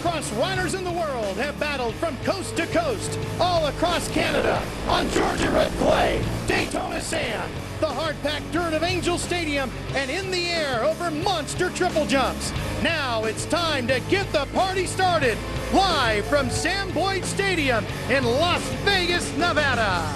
Supercross riders in the world have battled from coast to coast, all across Canada, on Georgia red clay, Daytona sand, the hard-packed dirt of Angel Stadium, and in the air over monster triple jumps. Now it's time to get the party started, live from Sam Boyd Stadium in Las Vegas, Nevada.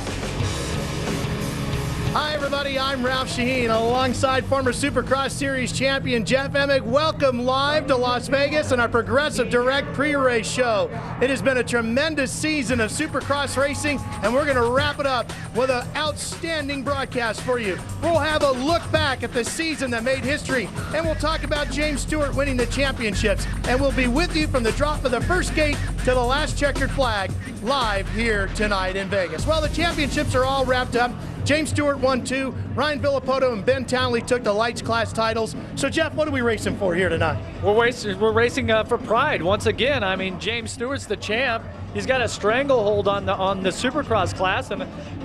Hi everybody, I'm Ralph Shaheen alongside former Supercross Series champion Jeff Emig. Welcome live to Las Vegas and our Progressive Direct pre-race show. It has been a tremendous season of Supercross racing, and we're going to wrap it up with an outstanding broadcast for you. We'll have a look back at the season that made history, and we'll talk about James Stewart winning the championships, and we'll be with you from the drop of the first gate to the last checkered flag live here tonight in Vegas. Well, the championships are all wrapped up. James Stewart won 2, Ryan Villopoto and Ben Townley took the lights class titles. So Jeff, what are we racing for here tonight? We're racing for pride once again. I mean, James Stewart's the champ. He's got a stranglehold on the Supercross class, and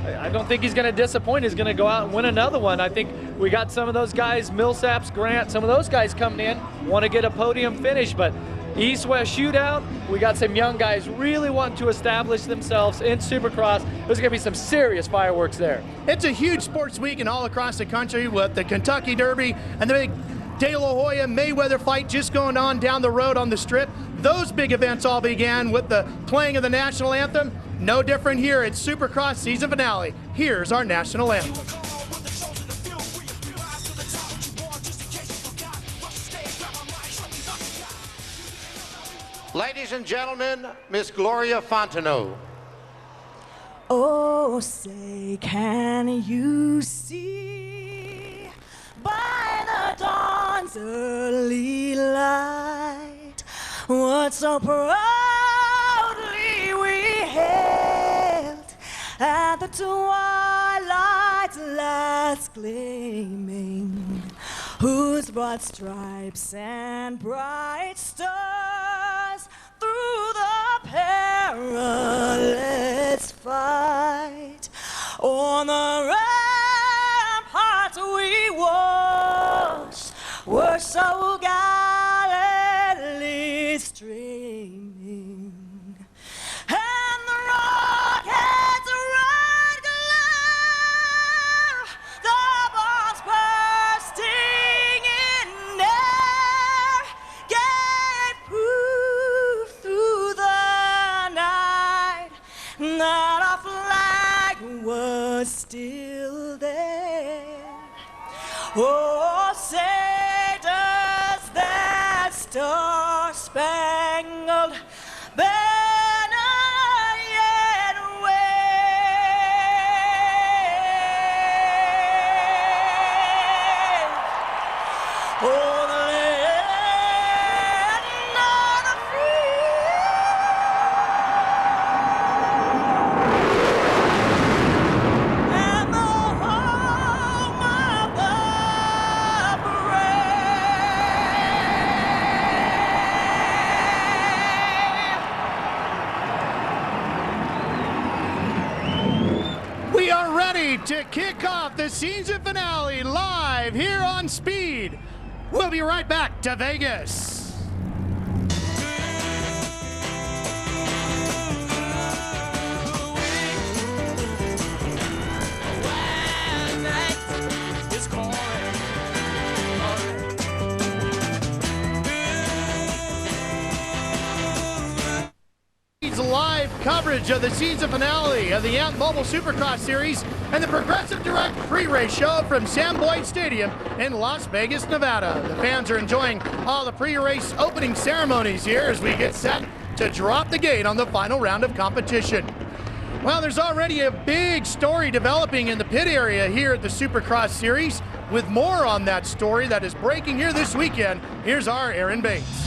I don't think he's going to disappoint. He's going to go out and win another one. I think we got some of those guys, Millsaps, Grant, some of those guys coming in, want to get a podium finish, but East-West Shootout, we got some young guys really wanting to establish themselves in Supercross. There's going to be some serious fireworks there. It's a huge sports weekend all across the country with the Kentucky Derby and the big De La Hoya Mayweather fight just going on down the road on the Strip. Those big events all began with the playing of the national anthem. No different here at Supercross season finale. Here's our national anthem. Ladies and gentlemen, Miss Gloria Fontenot. Oh, say, can you see by the dawn's early light what so proudly we hailed at the twilight's last gleaming, whose broad stripes and bright stars through the perilous fight on the ramparts we watched were so gallantly streaming, and the rockets' red glare, the bombs bursting in air, gave proof through the night that our flag was still there. Oh, say does that star-spangled banner yet wave? Oh, the land of the free and the home of the brave. We are ready to kick off the season finale live here on Speed. We'll be right back to Vegas. Live coverage of the season finale of the Amp'd Mobile Supercross Series and the Progressive Direct pre-race show from Sam Boyd Stadium in Las Vegas, Nevada. The fans are enjoying all the pre-race opening ceremonies here as we get set to drop the gate on the final round of competition. Well, there's already a big story developing in the pit area here at the Supercross Series. With more on that story that is breaking here this weekend, here's our Aaron Bates.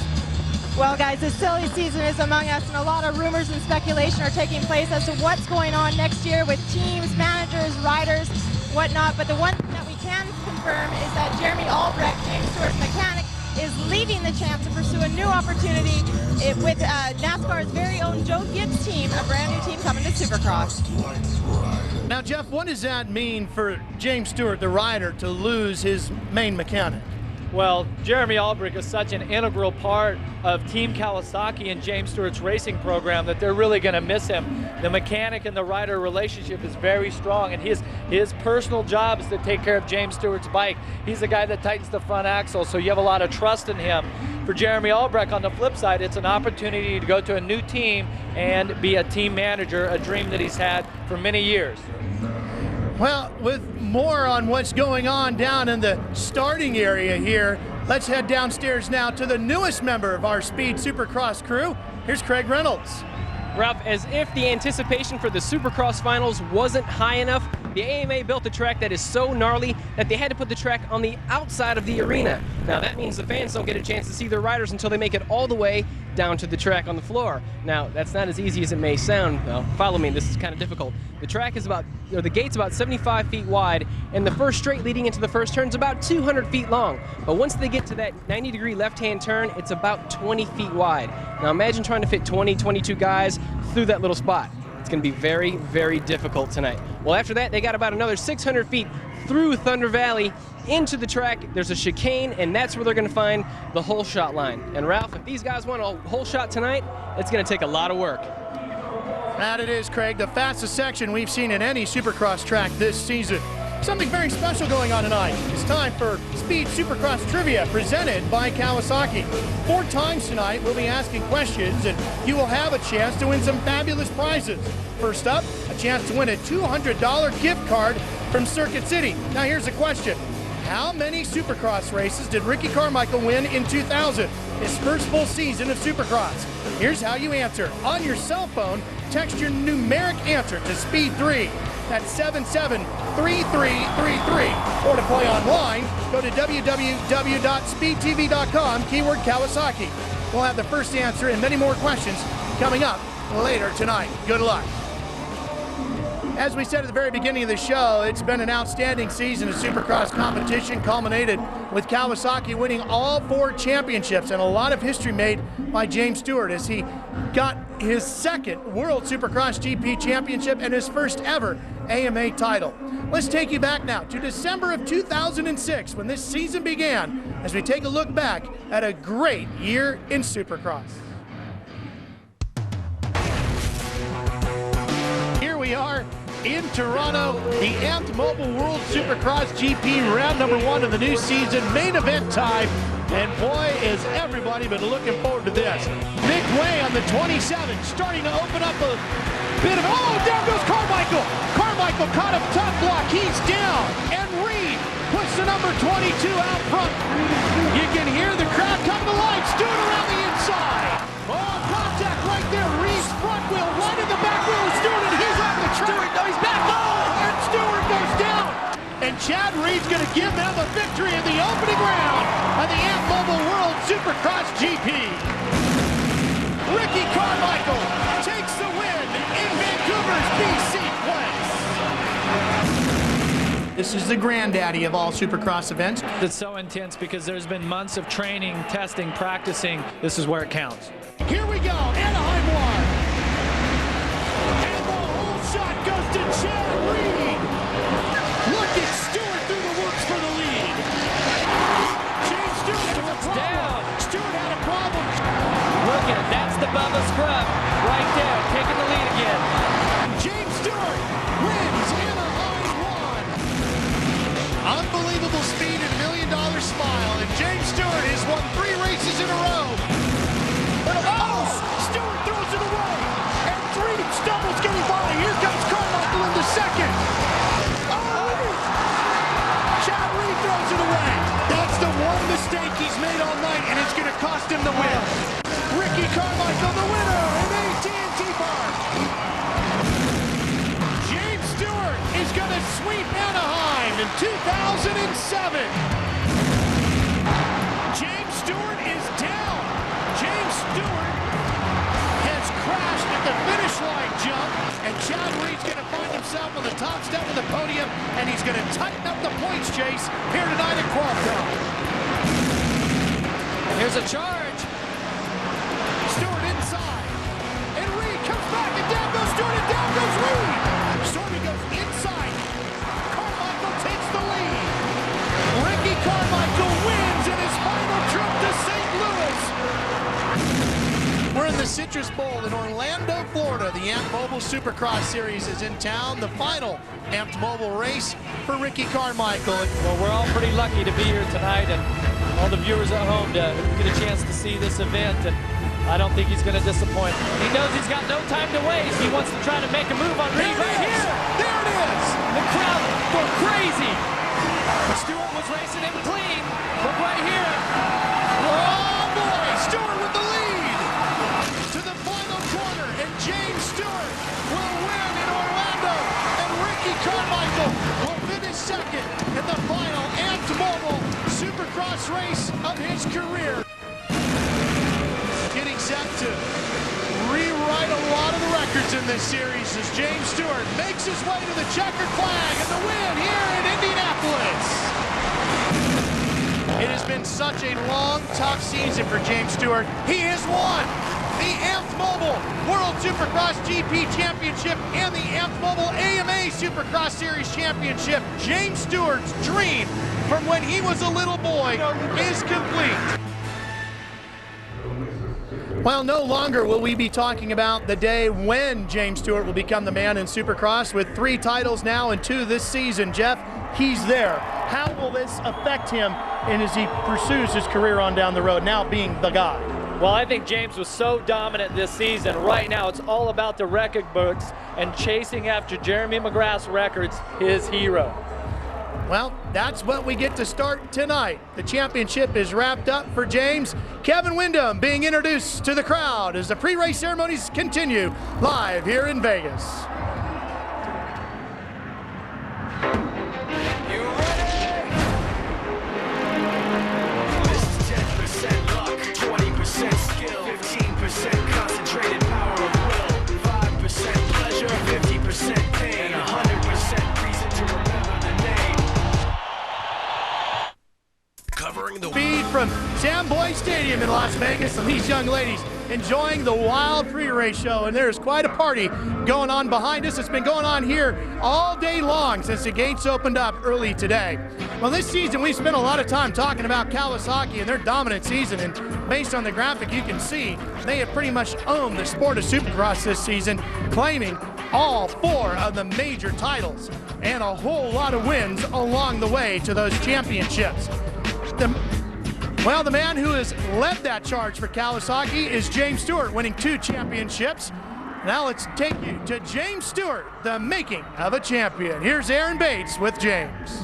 Well, guys, the silly season is among us, and a lot of rumors and speculation are taking place as to what's going on next year with teams, managers, riders, whatnot. But the one thing that we can confirm is that Jeremy Albrecht, James Stewart's mechanic, is leaving the champ to pursue a new opportunity with NASCAR's very own Joe Gibbs team, a brand new team coming to Supercross. Now, Jeff, what does that mean for James Stewart, the rider, to lose his main mechanic? Well, Jeremy Albrecht is such an integral part of Team Kawasaki and James Stewart's racing program that they're really going to miss him. The mechanic and the rider relationship is very strong, and his personal job is to take care of James Stewart's bike. He's the guy that tightens the front axle, so you have a lot of trust in him. For Jeremy Albrecht, on the flip side, it's an opportunity to go to a new team and be a team manager, a dream that he's had for many years. Well, with more on what's going on down in the starting area here, let's head downstairs now to the newest member of our Speed Supercross crew. Here's Craig Reynolds. Ralph, as if the anticipation for the Supercross finals wasn't high enough, the AMA built a track that is so gnarly that they had to put the track on the outside of the arena. Now that means the fans don't get a chance to see their riders until they make it all the way down to the track on the floor. Now that's not as easy as it may sound, though. Follow me, this is kind of difficult. The track is the gate's about 75 feet wide, and the first straight leading into the first turn is about 200 feet long. But once they get to that 90-degree left-hand turn, it's about 20 feet wide. Now imagine trying to fit 22 guys through that little spot. It's going to be very, very difficult tonight. Well, after that, they got about another 600 feet through Thunder Valley into the track. There's a chicane, and that's where they're going to find the hole shot line. And Ralph, if these guys want a hole shot tonight, it's going to take a lot of work. That it is, Craig, the fastest section we've seen in any Supercross track this season. Something very special going on tonight. It's time for Speed Supercross Trivia presented by Kawasaki. 4 times tonight, we'll be asking questions, and you will have a chance to win some fabulous prizes. First up, a chance to win a $200 gift card from Circuit City. Now here's the question. How many Supercross races did Ricky Carmichael win in 2000, his first full season of Supercross? Here's how you answer. On your cell phone, text your numeric answer to Speed 3. That's 773333. Or to play online, go to www.speedtv.com, keyword Kawasaki. We'll have the first answer and many more questions coming up later tonight. Good luck. As we said at the very beginning of the show, it's been an outstanding season of Supercross competition, culminated with Kawasaki winning all 4 championships, and a lot of history made by James Stewart as he got his second World Supercross GP championship and his first ever AMA title. Let's take you back now to December of 2006 when this season began, as we take a look back at a great year in Supercross. Here we are in Toronto, the Amp'd Mobile World Supercross GP round number 1 of the new season, main event time, and boy is everybody been looking forward to this. Big way on the 27, starting to open up a bit of, oh, down goes Carmichael. Carmichael caught a tough block, he's down, and Reed puts the number 22 out front. You can hear the crowd coming to life, Stewart around the inside. Oh, contact right there, Reed's front wheel, right in the back wheel of Stewart, and he's off the track. Stewart, no, he's back, oh, and Stewart goes down. And Chad Reed's going to give them a victory in the opening round of the Amp'd Mobile World Supercross GP. Ricky Carmichael takes the win in Vancouver's BC place. This is the granddaddy of all Supercross events. It's so intense because there's been months of training, testing, practicing. This is where it counts. Here we go, Anaheim 1. And the whole shot goes to Chad Reed. Look at Stewart through the works for the lead. James Stewart with a problem. Down. Stewart had a problem. Look at it, that's the Bubba scrub right there, taking the lead again. James Stewart wins Anaheim 1. Unbelievable speed and $1 million smile, and James Stewart has won 3 races in a row. Oh! Stewart throws it away, and Reed stumbles getting by. Here comes Carmichael in the second. Oh! Chad Reed throws it away. That's the one mistake he's made all night, and it's going to cost him the win. Ricky Carmichael, the winner in AT&T Park. James Stewart is going to sweep Anaheim in 2007. James Stewart is down. James Stewart has crashed at the finish line jump, and Chad Reed's going to find himself on the top step of the podium, and he's going to tighten up the points chase here tonight at Qualcomm. Here's a charge. Stewart inside, and Reed comes back, and down goes Stewart, and down goes Reed. Stewart goes inside. Carmichael takes the lead. Ricky Carmichael wins in Florida. The Amp'd Mobile Supercross Series is in town. The final Amp'd Mobile race for Ricky Carmichael. Well, we're all pretty lucky to be here tonight, and all the viewers at home to get a chance to see this event. And I don't think he's going to disappoint. He knows he's got no time to waste. He wants to try to make a move on Reed right here. There it is. The crowd go crazy. Stewart was racing him clean. Look right here. Oh boy, Stewart with the lead to the final corner, and James Stewart will win in Orlando, and Ricky Carmichael will finish second in the final Amp'd Mobile Supercross race of his career. Getting set to rewrite a lot of the records in this series as James Stewart makes his way to the checkered flag and the win here in Indianapolis. It has been such a long, tough season for James Stewart. He has won the Amp'd Mobile World Supercross GP Championship and the Amp'd Mobile AMA Supercross Series Championship. James Stewart's dream from when he was a little boy is complete. Well, no longer will we be talking about the day when James Stewart will become the man in Supercross. With 3 titles now and 2 this season, Jeff, he's there. How will this affect him as he pursues his career on down the road, now being the guy? Well, I think James was so dominant this season. Right now, it's all about the record books and chasing after Jeremy McGrath's records, his hero. Well, that's what we get to start tonight. The championship is wrapped up for James. Kevin Windham being introduced to the crowd as the pre-race ceremonies continue live here in Vegas. You ready? This is 10% luck, 20% skill, 15% concentrated power of will, 5% pleasure, 50% pain, 100% reason to remember the name. Covering the Feed from Sam Boyd Stadium in Las Vegas, and these young ladies enjoying the wild pre-race show, and there's quite a party going on behind us. It's been going on here all day long since the gates opened up early today. Well, this season we've spent a lot of time talking about Kawasaki and their dominant season, and based on the graphic you can see, they have pretty much owned the sport of Supercross this season, claiming all 4 of the major titles and a whole lot of wins along the way to those championships. Well, the man who has led that charge for Kawasaki is James Stewart, winning 2 championships. Now let's take you to James Stewart, the making of a champion. Here's Aaron Bates with James.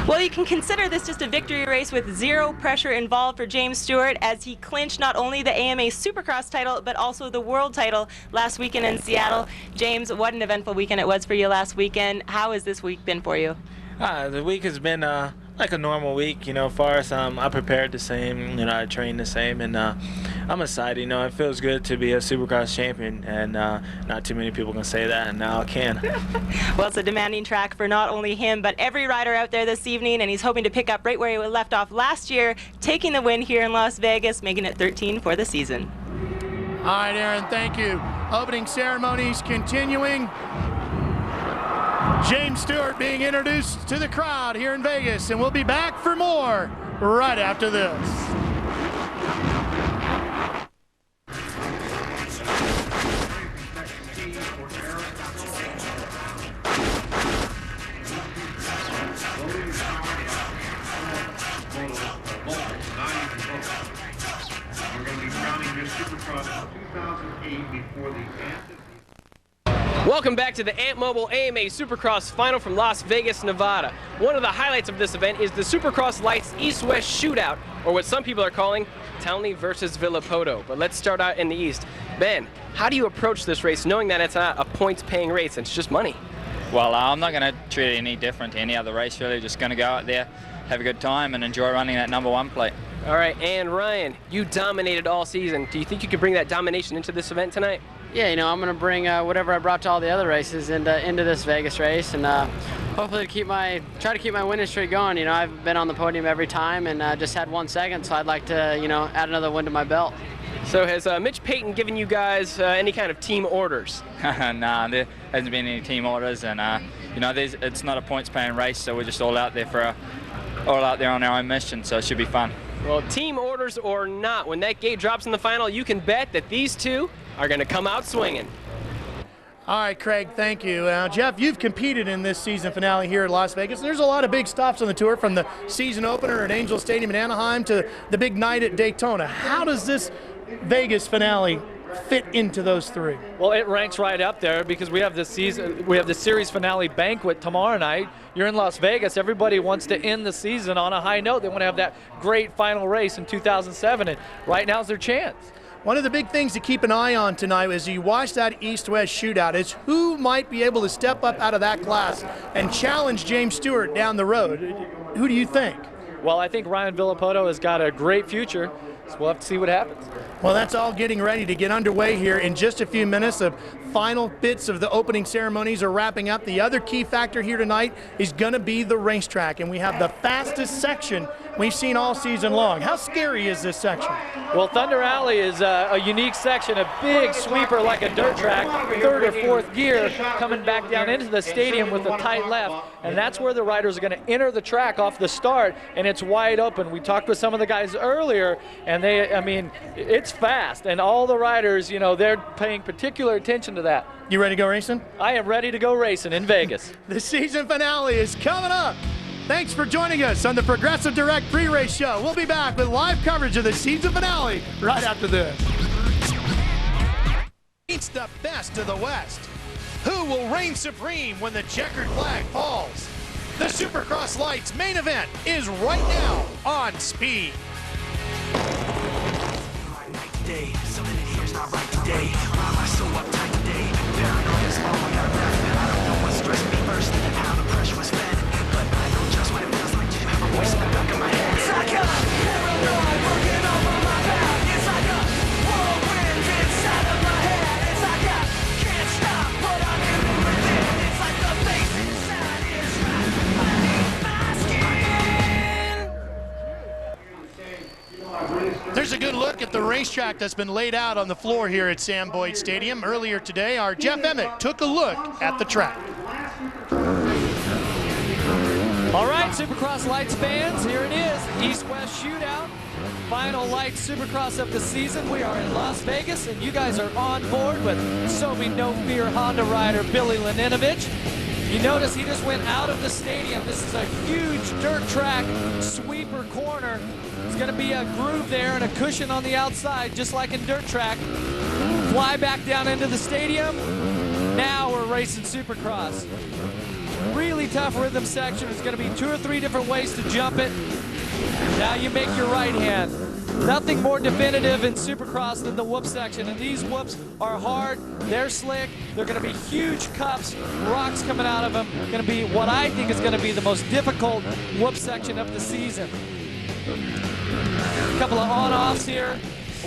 Well, you can consider this just a victory race with 0 pressure involved for James Stewart, as he clinched not only the AMA Supercross title, but also the world title last weekend in Seattle. James, what an eventful weekend it was for you last weekend. How has this week been for you? The week has been like a normal week, you know. For us, I prepared the same, you know, I trained the same, and I'm excited. You know, it feels good to be a Supercross champion, and not too many people can say that, and now I can. Well, it's a demanding track for not only him, but every rider out there this evening, and he's hoping to pick up right where he left off last year, taking the win here in Las Vegas, making it 13 for the season. All right, Aaron, thank you. Opening ceremonies continuing. James Stewart being introduced to the crowd here in Vegas, and we'll be back for more right after this. We're going to be crowning Miss Supercross 2008 before the end. Welcome back to the Amp'd Mobile AMA Supercross Final from Las Vegas, Nevada. One of the highlights of this event is the Supercross Lights East-West Shootout, or what some people are calling Townley versus Villopoto. But let's start out in the East. Ben, how do you approach this race knowing that it's not a points-paying race, it's just money? Well, I'm not going to treat it any different to any other race, really. Just going to go out there, have a good time, and enjoy running that #1 plate. All right, and Ryan, you dominated all season. Do you think you could bring that domination into this event tonight? Yeah, you know, I'm going to bring whatever I brought to all the other races into this Vegas race, and hopefully try to keep my winning streak going. You know, I've been on the podium every time and just had 1 second, so I'd like to, you know, add another win to my belt. So has Mitch Payton given you guys any kind of team orders? Nah, there hasn't been any team orders, and you know, it's not a points-paying race, so we're just all out there on our own mission, so it should be fun. Well, team orders numbers or not, when that gate drops in the final, you can bet that these two are going to come out swinging. All right, Craig, thank you. Jeff, you've competed in this season finale here at Las Vegas. There's a lot of big stops on the tour, from the season opener at Angel Stadium in Anaheim to the big night at Daytona. How does this Vegas finale fit into those three? Well, it ranks right up there because we have the series finale banquet tomorrow night. You're in Las Vegas. Everybody wants to end the season on a high note. They want to have that great final race in 2007, and right now's their chance. One of the big things to keep an eye on tonight as you watch that East-West shootout is who might be able to step up out of that class and challenge James Stewart down the road. Who do you think? Well, I think Ryan Villopoto has got a great future, so we'll have to see what happens. Well, that's all getting ready to get underway here in just a few minutes. The final bits of the opening ceremonies are wrapping up. The other key factor here tonight is going to be the racetrack, and we have the fastest section we've seen all season long. How scary is this section? Well, Thunder Alley is a unique section, a big sweeper like a dirt track, third or fourth gear, coming back down into the stadium with a tight left, and that's where the riders are going to enter the track off the start, and it's wide open. We talked with some of the guys earlier, and it's fast, and all the riders, they're paying particular attention to that. You ready to go racing? I am ready to go racing in Vegas. The season finale is coming up. Thanks for joining us on the Progressive Direct pre-race show. We'll be back with live coverage of the season finale right after this. It's the best of the West. Who will reign supreme when the checkered flag falls? The Supercross Lights main event is right now on Speed. Something in here's not right today. Why am I so uptight today? Paranoid is all I got left. I don't know what stressed me first and how the pressure was fed. But I know just what it feels like to have a voice in the back of my head. It's like a paranoid working over my back. It's like a whirlwind inside of my head. It's like I can't stop what I'm doing. It's like the face inside is right beneath my skin. There's a good look at the racetrack that's been laid out on the floor here at Sam Boyd Stadium. Earlier today, our Jeff Emmett took a look at the track. All right, Supercross Lights fans, here it is, East-West Shootout. Final Lights Supercross of the season. We are in Las Vegas, and you guys are on board with Sobe No Fear Honda rider Billy Laninovich. You notice he just went out of the stadium. This is a huge dirt track, sweeper corner. There's going to be a groove there and a cushion on the outside, just like in dirt track. Fly back down into the stadium. Now we're racing Supercross. Really tough rhythm section. There's going to be 2 or 3 different ways to jump it. Now you make your right hand. Nothing more definitive in Supercross than the whoop section, and these whoops are hard, they're slick, they're going to be huge cups, rocks coming out of them. Going to be what I think is going to be the most difficult whoop section of the season. A couple of on-offs here.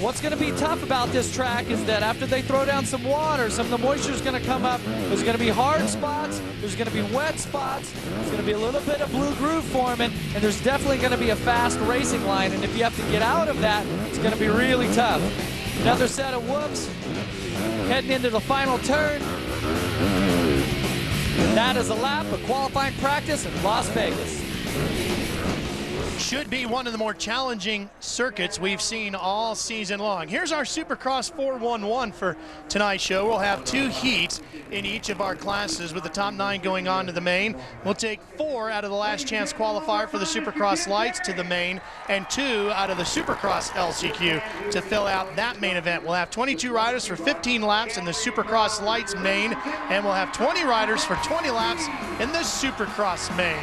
What's going to be tough about this track is that after they throw down some water, some of the moisture is going to come up. There's going to be hard spots. There's going to be wet spots. There's going to be a little bit of blue groove forming, and there's definitely going to be a fast racing line. And if you have to get out of that, it's going to be really tough. Another set of whoops. Heading into the final turn. That is a lap of qualifying practice in Las Vegas. Should be one of the more challenging circuits we've seen all season long. Here's our Supercross 411 for tonight's show. We'll have 2 heats in each of our classes with the top 9 going on to the main. We'll take 4 out of the last chance qualifier for the Supercross Lights to the main and 2 out of the Supercross LCQ to fill out that main event. We'll have 22 riders for 15 laps in the Supercross Lights main, and we'll have 20 riders for 20 laps in the Supercross main.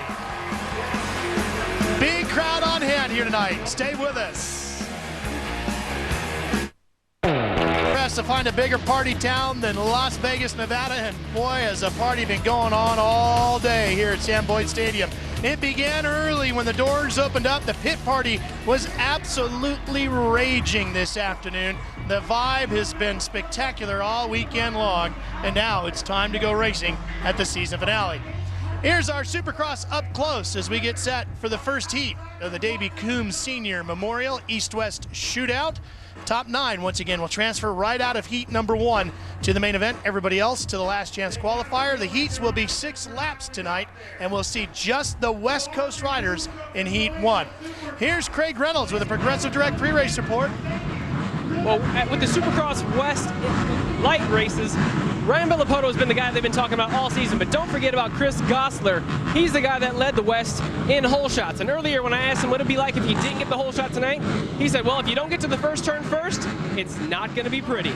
Big crowd on hand here tonight. Stay with us. Best to find a bigger party town than Las Vegas, Nevada, and boy, has a party been going on all day here at Sam Boyd Stadium. It began early when the doors opened up. The pit party was absolutely raging this afternoon. The vibe has been spectacular all weekend long, and now it's time to go racing at the season finale. Here's our Supercross up close as we get set for the first heat of the Davey Coombs Senior Memorial East-West Shootout. Top 9 once again will transfer right out of heat number 1 to the main event, everybody else to the last chance qualifier. The heats will be 6 laps tonight, and we'll see just the West Coast riders in Heat 1. Here's Craig Reynolds with a Progressive Direct pre-race report. Well, with the Supercross West light races, Ryan Villopoto has been the guy they've been talking about all season, but don't forget about Chris Gosler. He's the guy that led the West in hole shots. And earlier when I asked him what it'd be like if you didn't get the hole shot tonight, he said, well, if you don't get to the first turn first, it's not going to be pretty.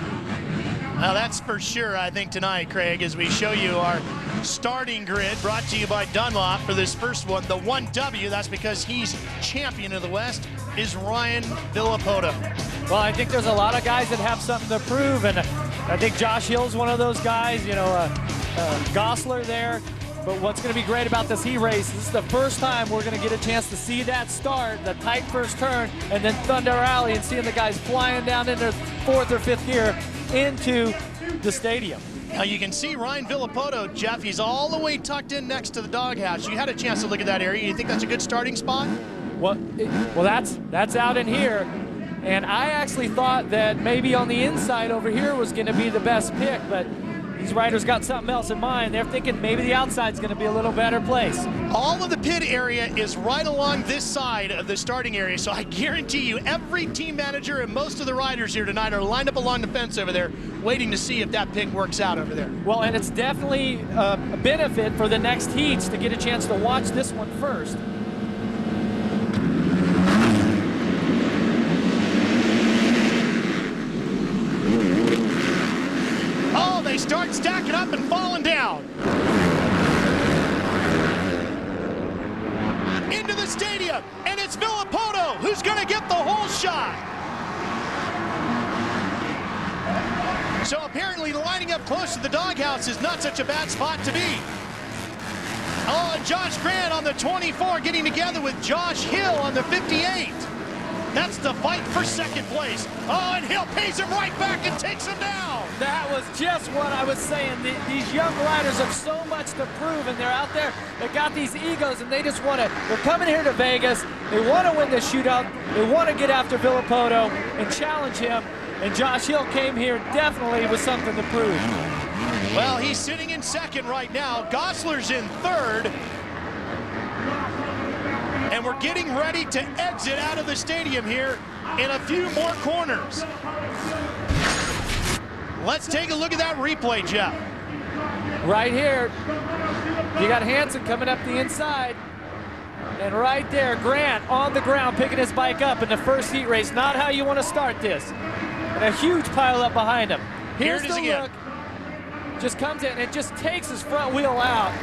Well, that's for sure, I think, tonight, Craig, as we show you our starting grid brought to you by Dunlop for this first one. The 1W, that's because he's champion of the West, is Ryan Villopoto. Well, I think there's a lot of guys that have something to prove, and I think Josh Hill's one of those guys, you know, Gosler there. But what's going to be great about this heat race, this is the first time we're going to get a chance to see that start, the tight first turn, and then Thunder Alley, and seeing the guys flying down in their 4th or 5th gear into the stadium. Now you can see Ryan Villopoto, Jeff, he's all the way tucked in next to the doghouse. You had a chance to look at that area. You think that's a good starting spot? Well, that's out in here. And I actually thought that maybe on the inside over here was going to be the best pick, but these riders got something else in mind. They're thinking maybe the outside's going to be a little better place. All of the pit area is right along this side of the starting area, so I guarantee you every team manager and most of the riders here tonight are lined up along the fence over there waiting to see if that pick works out over there. Well, and it's definitely a benefit for the next heats to get a chance to watch this one first. They start stacking up and falling down. Into the stadium, and it's Villopoto who's going to get the whole shot. So apparently lining up close to the doghouse is not such a bad spot to be. Oh, and Josh Grant on the 24 getting together with Josh Hill on the 58. That's the fight for second place. Oh, and Hill pays him right back and takes him down. That was just what I was saying. These young riders have so much to prove, and they're out there. They got these egos, and they just want to. They're coming here to Vegas. They want to win the shootout. They want to get after Villopoto and challenge him. And Josh Hill came here definitely with something to prove. Well, he's sitting in second right now. Gosler's in third. And we're getting ready to exit out of the stadium here in a few more corners. Let's take a look at that replay, Jeff. Right here, you got Hansen coming up the inside. And right there, Grant on the ground picking his bike up in the first heat race. Not how you want to start this. And a huge pile up behind him. Here's the look. Just comes in and just takes his front wheel out.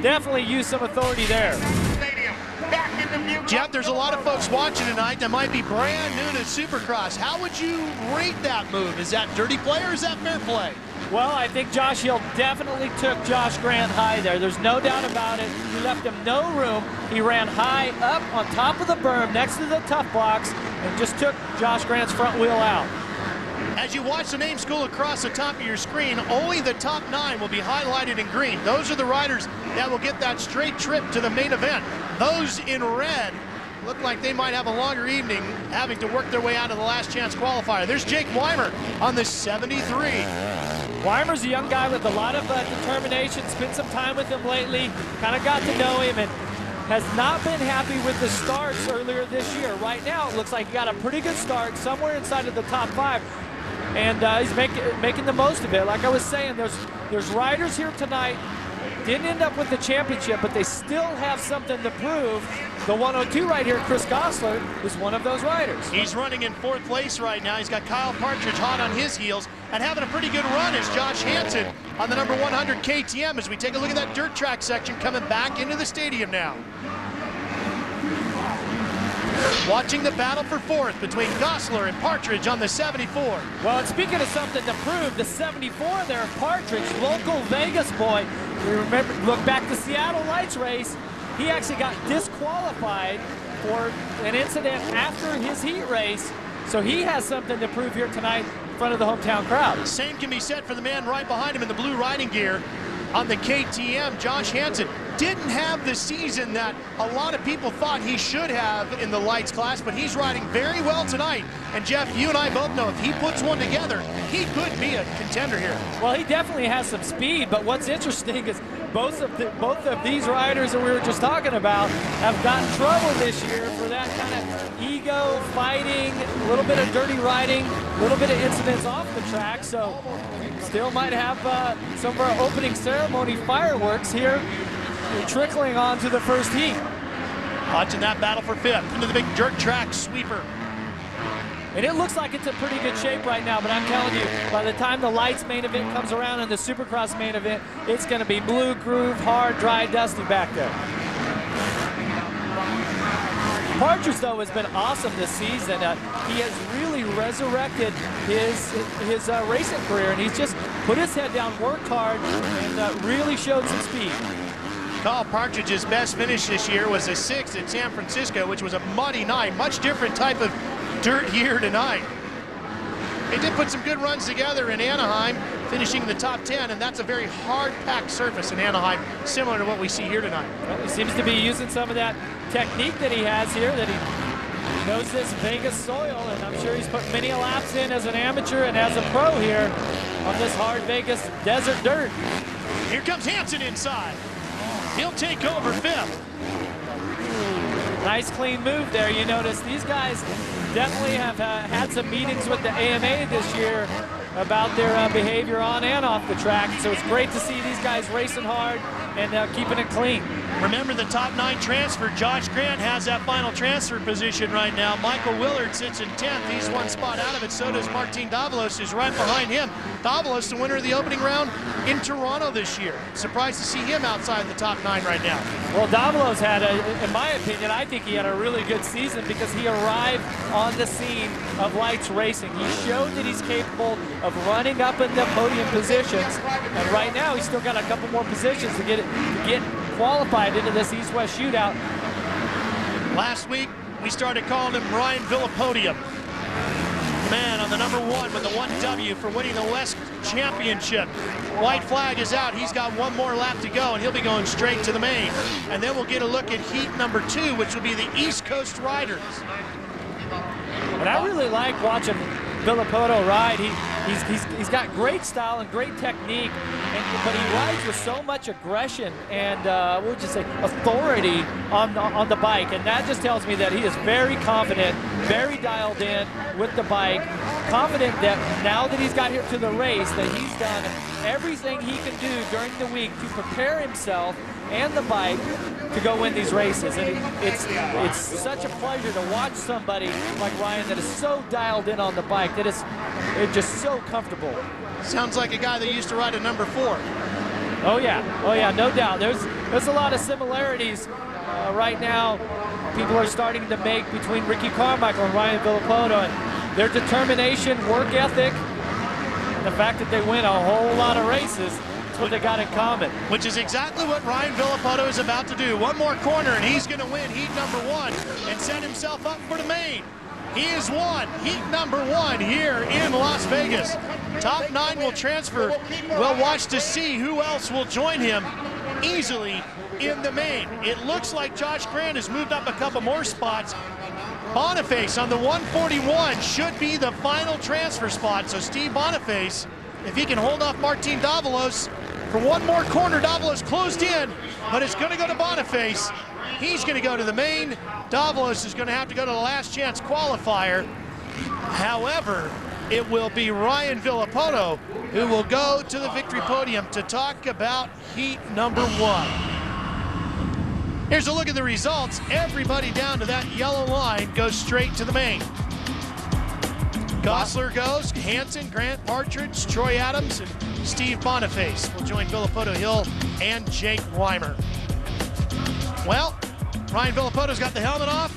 Definitely used some authority there. Jeff, there's a lot of folks watching tonight that might be brand new to Supercross. How would you rate that move? Is that dirty play or is that fair play? Well, I think Josh Hill definitely took Josh Grant high there. There's no doubt about it. He left him no room. He ran high up on top of the berm next to the tough box and just took Josh Grant's front wheel out. As you watch the name school across the top of your screen, only the top 9 will be highlighted in green. Those are the riders that will get that straight trip to the main event. Those in red look like they might have a longer evening having to work their way out of the last chance qualifier. There's Jake Weimer on the 73. Weimer's a young guy with a lot of determination. Spent some time with him lately, kind of got to know him, and has not been happy with the starts earlier this year. Right now, it looks like he got a pretty good start somewhere inside of the top 5. And he's making the most of it. Like I was saying, there's riders here tonight, didn't end up with the championship, but they still have something to prove. The 102 right here, Chris Gosler, is one of those riders. He's running in 4th place right now. He's got Kyle Partridge hot on his heels, and having a pretty good run is Josh Hansen on the number 100 KTM as we take a look at that dirt track section coming back into the stadium now. Watching the battle for 4th between Gosler and Partridge on the 74. Well, and speaking of something to prove, the 74 there, Partridge, local Vegas boy. You remember, look back to Seattle Lights race. He actually got disqualified for an incident after his heat race. So he has something to prove here tonight in front of the hometown crowd. Same can be said for the man right behind him in the blue riding gear. on the KTM, Josh Hansen didn't have the season that a lot of people thought he should have in the lights class, but he's riding very well tonight. And Jeff, you and I both know if he puts one together, he could be a contender here. Well, he definitely has some speed, but what's interesting is both of these riders that we were just talking about have gotten trouble this year for that kind of ego, fighting, a little bit of dirty riding, a little bit of incidents off the track, so still might have some of our opening ceremony fireworks here trickling on to the first heat. Watching that battle for fifth into the big dirt track sweeper. And it looks like it's in pretty good shape right now, but I'm telling you, by the time the lights main event comes around and the Supercross main event, it's going to be blue groove, hard, dry, dusty back there. Partridge, though, has been awesome this season. He has really resurrected his racing career, and he's just put his head down, worked hard, and really showed some speed. Carl Partridge's best finish this year was a 6th at San Francisco, which was a muddy night, much different type of dirt year tonight. They did put some good runs together in Anaheim, finishing in the top 10, and that's a very hard-packed surface in Anaheim, similar to what we see here tonight. Well, he seems to be using some of that technique that he has here, that he knows this Vegas soil, and I'm sure he's put many laps in as an amateur and as a pro here on this hard Vegas desert dirt. Here comes Hansen inside. He'll take over fifth. Nice clean move there. You notice these guys definitely have had some meetings with the AMA this year about their behavior on and off the track. So it's great to see these guys racing hard and keeping it clean. Remember the top 9 transfer. Josh Grant has that final transfer position right now. Michael Willard sits in 10th. He's one spot out of it. So does Martin Davalos, who's right behind him. Davalos, the winner of the opening round in Toronto this year. Surprised to see him outside the top 9 right now. Well, Davalos had, in my opinion, I think he had a really good season because he arrived on the scene of lights racing. He showed that he's capable of running up in the podium positions. And right now, he's still got a couple more positions to get qualified into this East-West shootout. Last week, we started calling him Ryan Villapodium. Man on the number 1 with the 1W for winning the West Championship. White flag is out. He's got one more lap to go, and he'll be going straight to the main. And then we'll get a look at heat number 2, which will be the East Coast Riders. And I really like watching Villopoto ride. He's got great style and great technique, but he rides with so much aggression and what would you say, authority on the bike, and that just tells me that he is very confident, very dialed in with the bike, confident that now that he's got here to the race, that he's done everything he can do during the week to prepare himself and the bike to go win these races. And it's such a pleasure to watch somebody like Ryan that is so dialed in on the bike, that it's just so comfortable. Sounds like a guy that used to ride a number 4. Oh yeah, no doubt. There's a lot of similarities right now. People are starting to make between Ricky Carmichael and Ryan Villopoto, and their determination, work ethic, and the fact that they win a whole lot of races. What they got in common. Which is exactly what Ryan Villopoto is about to do. One more corner and he's going to win heat number 1 and set himself up for the main. He has won heat number 1 here in Las Vegas. Top 9 will transfer. We'll watch to see who else will join him easily in the main. It looks like Josh Grant has moved up a couple more spots. Boniface on the 141 should be the final transfer spot. So Steve Boniface, if he can hold off Martin Davalos for one more corner, Davalos closed in, but it's going to go to Boniface. He's going to go to the main. Davalos is going to have to go to the last chance qualifier. However, it will be Ryan Villopoto who will go to the victory podium to talk about heat number 1. Here's a look at the results. Everybody down to that yellow line goes straight to the main. Gosler goes, Hansen, Grant, Partridge, Troy Adams, and Steve Boniface will join Villopoto Hill and Jake Weimer. Well, Ryan Villopoto's got the helmet off,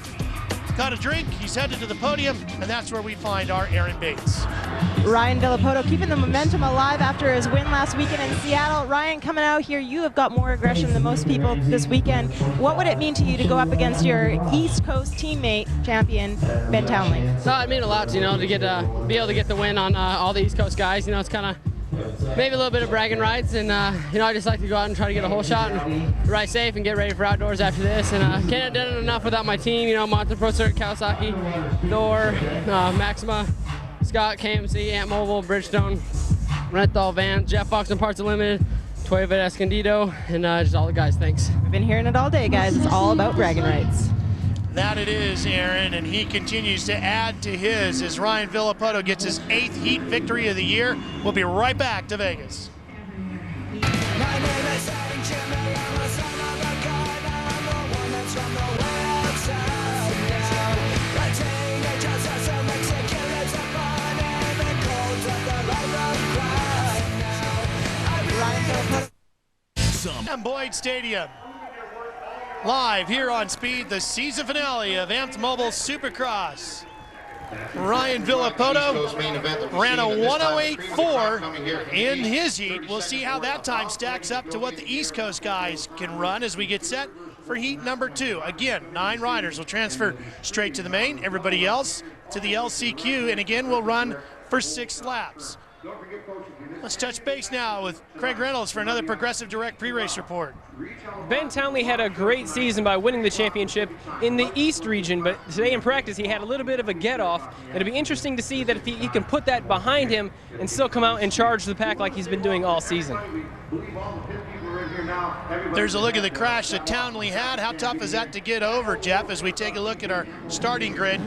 got a drink, he's headed to the podium, and that's where we find our Aaron Bates. Ryan Villopoto keeping the momentum alive after his win last weekend in Seattle. Ryan, coming out here, you have got more aggression than most people this weekend. What would it mean to you to go up against your East Coast teammate, champion, Ben Townley? No, it meant a lot, you know, to be able to get the win on all the East Coast guys. You know, it's kind of maybe a little bit of bragging rights, and I just like to go out and try to get a hole shot and ride safe and get ready for outdoors after this. And can't have done it enough without my team. Monster Pro Circuit, Kawasaki, Thor, Maxima, Scott, KMC, Amp'd Mobile, Bridgestone, Renthal, Van, Jeff Fox and Parts Unlimited, Toyota Escondido, and just all the guys. Thanks. We've been hearing it all day, guys. It's all about bragging rights. That it is, Aaron, and he continues to add to his as Ryan Villopoto gets his 8th heat victory of the year. We'll be right back to Vegas. And Boyd Stadium. Live here on Speed, the season finale of Amp'd Mobile Supercross. Ryan Villopoto ran a 108.4 in his heat. We'll see how that time stacks up to what the East Coast guys can run as we get set for heat number 2. Again, 9 riders will transfer straight to the main, everybody else to the LCQ, and again we'll run for 6 laps. Let's touch base now with Craig Reynolds for another Progressive Direct pre-race report. Ben Townley had a great season by winning the championship in the East region, but today in practice he had a little bit of a get-off. It'll be interesting to see that if he can put that behind him and still come out and charge the pack like he's been doing all season. There's a look at the crash that Townley had. How tough is that to get over, Jeff, as we take a look at our starting grid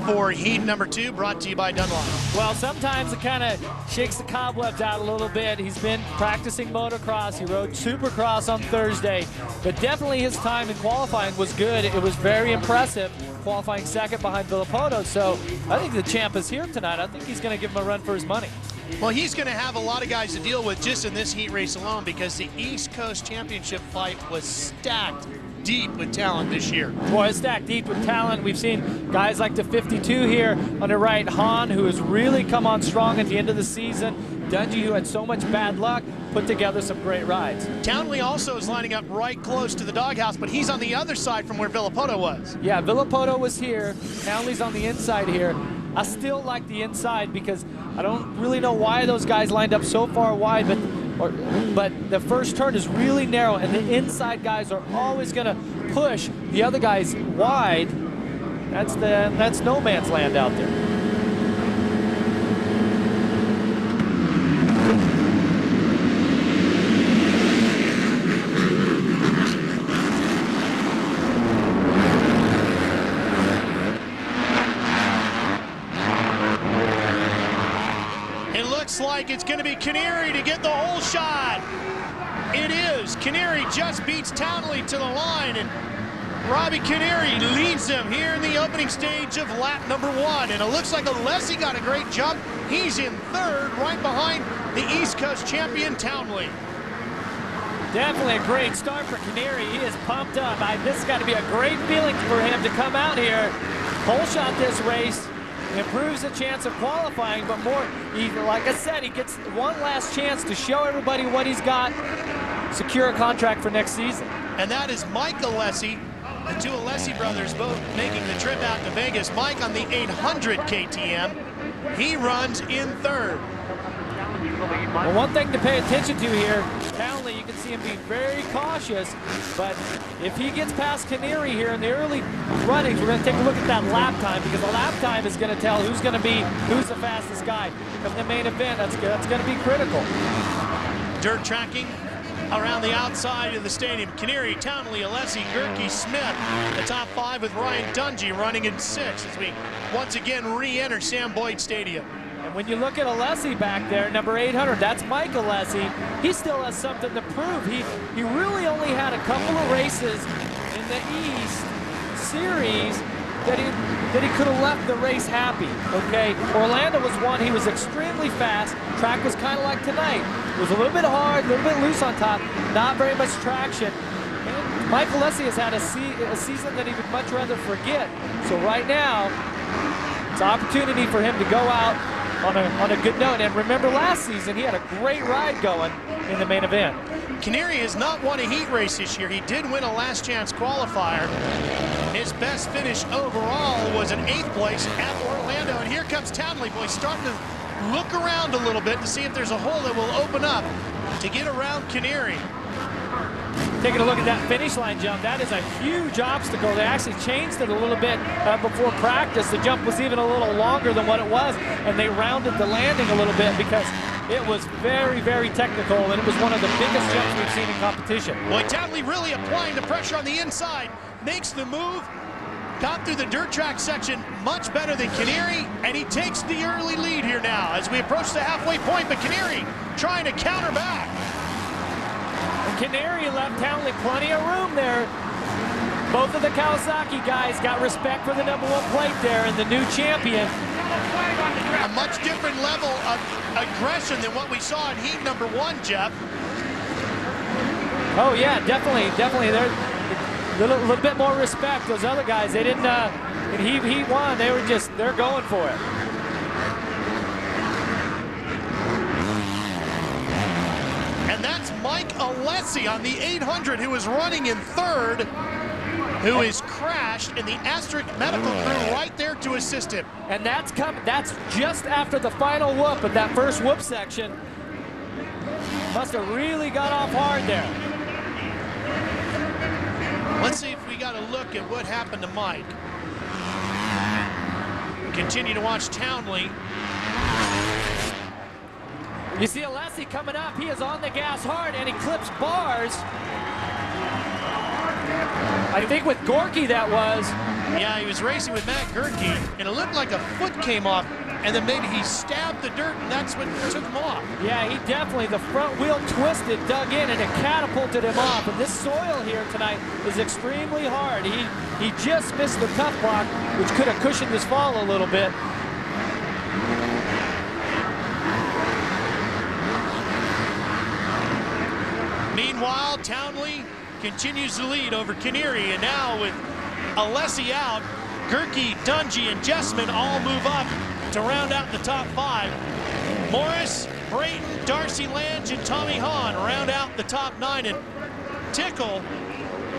for heat number 2, brought to you by Dunlop. Well, sometimes it kind of shakes the cobwebs out a little bit. He's been practicing motocross. He rode Supercross on Thursday, but definitely his time in qualifying was good. It was very impressive, qualifying second behind Villopoto. So I think the champ is here tonight. I think he's going to give him a run for his money. Well, he's going to have a lot of guys to deal with just in this heat race alone, because the East Coast Championship fight was stacked deep with talent this year. Boy, it's stacked deep with talent. We've seen guys like the 52 here on the right, Hahn, who has really come on strong at the end of the season. Dungey, who had so much bad luck, put together some great rides. Townley also is lining up right close to the doghouse, but he's on the other side from where Villopoto was. Yeah, Villopoto was here. Townley's on the inside here. I still like the inside because I don't really know why those guys lined up so far wide, but the first turn is really narrow, and the inside guys are always going to push the other guys wide. That's no man's land out there. Like it's going to be Canary to get the whole shot. It is. Canary just beats Townley to the line, and Robbie Canary leads them here in the opening stage of lap number 1. And it looks like Alessi got a great jump. He's in 3rd, right behind the East Coast champion Townley. Definitely a great start for Canary. He is pumped up. This has got to be a great feeling for him to come out here, whole shot this race. Improves the chance of qualifying, but more, like I said, he gets one last chance to show everybody what he's got, secure a contract for next season. And that is Mike Alessi, the 2 Alessi brothers both making the trip out to Vegas. Mike on the 800 KTM, he runs in 3rd. Well, one thing to pay attention to here, Townley, you can see him being very cautious, but if he gets past Canary here in the early runnings, we're going to take a look at that lap time, because the lap time is going to tell who's the fastest guy. From the main event, that's going to be critical. Dirt tracking around the outside of the stadium. Canary, Townley, Alessi, Gerke, Smith, the top 5 with Ryan Dungey running in 6 as we once again re-enter Sam Boyd Stadium. And when you look at Alessi back there, number 800, that's Mike Alessi. He still has something to prove. He really only had a couple of races in the East Series that he could have left the race happy, okay? Orlando was one, he was extremely fast. Track was kind of like tonight. It was a little bit hard, a little bit loose on top, not very much traction. And Mike Alessi has had a season that he would much rather forget. So right now, it's an opportunity for him to go out on a good note. And remember last season, he had a great ride going in the main event. Canary has not won a heat race this year. He did win a last chance qualifier. His best finish overall was an 8th place at Orlando. And here comes Townley, boy, starting to look around a little bit to see if there's a hole that will open up to get around Canary. Taking a look at that finish line jump, that is a huge obstacle. They actually changed it a little bit before practice. The jump was even a little longer than what it was, and they rounded the landing a little bit because it was very, very technical, and it was one of the biggest jumps we've seen in competition. Boy, Townley really applying the pressure on the inside, makes the move, got through the dirt track section much better than Canary, and he takes the early lead here now as we approach the halfway point, but Canary trying to counter back. Canary left Townley plenty of room there. Both of the Kawasaki guys got respect for the #1 plate there, and the new champion. A much different level of aggression than what we saw in heat #1, Jeff. Oh yeah, definitely. They're a little bit more respect. Those other guys, they didn't. He won. They're going for it. And that's Mike Alessi on the 800 who is running in third, who is crashed, and the Asterisk medical crew right there to assist him. And that's just after the final whoop, but that first whoop section must have really got off hard there. Let's see if we got a look at what happened to Mike. Continue to watch Townley. You see Alessi coming up. He is on the gas hard, and he clips bars. I think with Gorky that was. Yeah, he was racing with Matt Gerke, and it looked like a foot came off, and then maybe he stabbed the dirt, and that's what took him off. Yeah, he definitely, the front wheel twisted, dug in, and it catapulted him off. And this soil here tonight is extremely hard. He just missed the tough block, which could have cushioned his fall a little bit. Meanwhile, Townley continues to lead over Canary, and now with Alessi out, Gerke, Dungey, and Jesseman all move up to round out the top 5. Morais, Branden, Darcy, Lange, and Tommy Hahn round out the top 9, and Tickle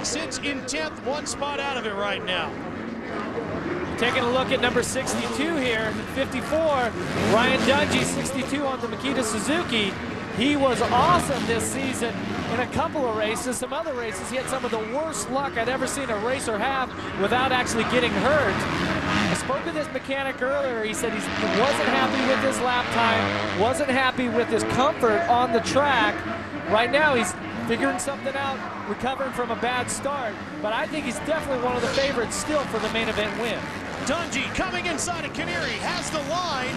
sits in 10th, one spot out of it right now. Taking a look at number 62 here, 54, Ryan Dungey, 62 on the Makita Suzuki. He was awesome this season in a couple of races. Some other races, he had some of the worst luck I'd ever seen a racer have without actually getting hurt. I spoke with this mechanic earlier. He said he wasn't happy with his lap time, wasn't happy with his comfort on the track. Right now, he's figuring something out, recovering from a bad start. But I think he's definitely one of the favorites still for the main event win. Dungey coming inside of Canary, has the line,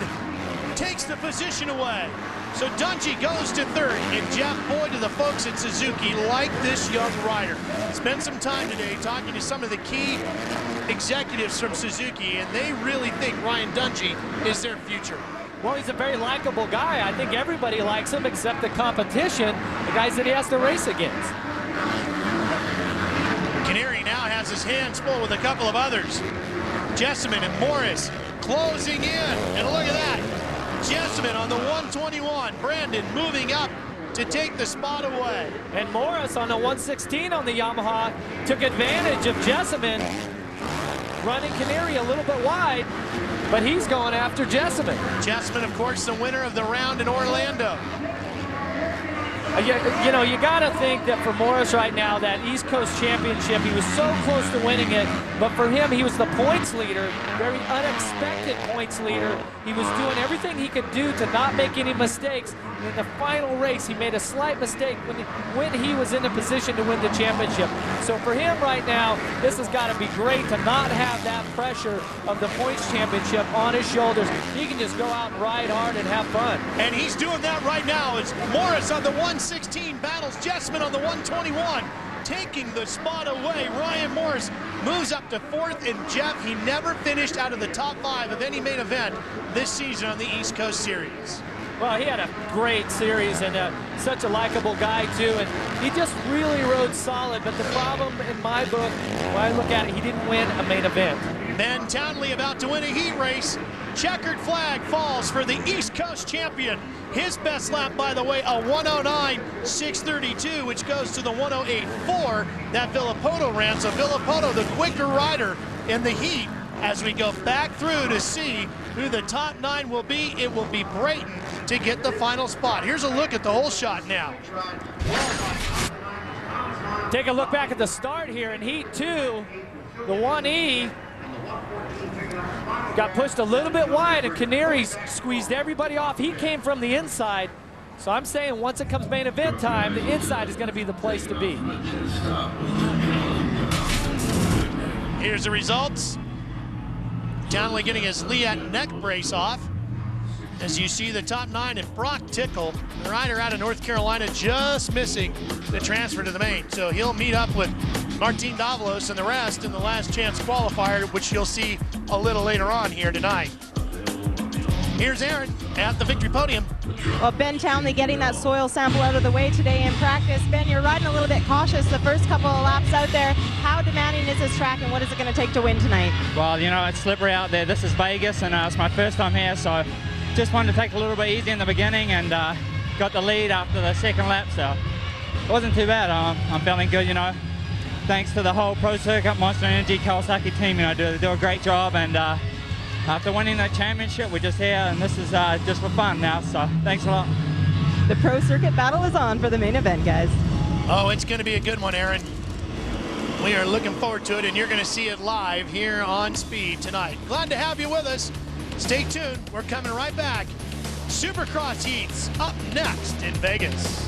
takes the position away. So Dungey goes to third, and Jeff, boy, to the folks at Suzuki like this young rider. Spent some time today talking to some of the key executives from Suzuki, and they really think Ryan Dungey is their future. Well, he's a very likable guy. I think everybody likes him except the competition, the guys that he has to race against. Canary now has his hands full with a couple of others. Jesseman and Morais closing in, and look at that. Jesseman on the 121, Branden moving up to take the spot away. And Morais on the 116 on the Yamaha took advantage of Jesseman, running Canary a little bit wide, but he's going after Jesseman. Jesseman, of course, the winner of the round in Orlando. You know, you got to think that for Morais right now, that East Coast Championship, he was so close to winning it, but for him, he was the points leader, very unexpected points leader. He was doing everything he could do to not make any mistakes. And in the final race, he made a slight mistake when he was in a position to win the championship. So for him right now, this has got to be great to not have that pressure of the points championship on his shoulders. He can just go out and ride hard and have fun. And he's doing that right now as Morais on the 116 battles Jesseman on the 121, taking the spot away. Ryan Morais moves up to 4th, and Jeff, he never finished out of the top 5 of any main event this season on the East Coast Series. Well, he had a great series and such a likable guy, too. And he just really rode solid. But the problem in my book, when I look at it, he didn't win a main event. Then Townley about to win a heat race. Checkered flag falls for the East Coast champion. His best lap, by the way, a 109.632, which goes to the 108.4 that Villopoto ran. So Villopoto, the quicker rider in the heat, as we go back through to see who the top 9 will be. It will be Brayton to get the final spot. Here's a look at the whole shot now. Take a look back at the start here in Heat 2. The 1E got pushed a little bit wide, and Canaries squeezed everybody off. He came from the inside. So I'm saying once it comes main event time, the inside is going to be the place to be. Here's the results. Townley getting his Liat neck brace off. As you see the top 9, and Brock Tickle, the rider out of North Carolina, just missing the transfer to the main. So he'll meet up with Martin Davalos and the rest in the last chance qualifier, which you'll see a little later on here tonight. Here's Aaron at the victory podium. Well, Ben Townley getting that soil sample out of the way today in practice. Ben, you're riding a little bit cautious the first couple of laps out there. How demanding is this track, and what is it going to take to win tonight? Well, you know, it's slippery out there. This is Vegas, and it's my first time here, so just wanted to take a little bit easy in the beginning, and got the lead after the second lap, so it wasn't too bad. I'm feeling good, you know. Thanks to the whole Pro Circuit, Monster Energy, Kawasaki team, you know, do a great job, and after winning that championship, we're just here, and this is just for fun now, so thanks a lot. The Pro Circuit battle is on for the main event, guys. Oh, it's going to be a good one, Aaron. We are looking forward to it, and you're going to see it live here on Speed tonight. Glad to have you with us. Stay tuned. We're coming right back. Supercross heats up next in Vegas.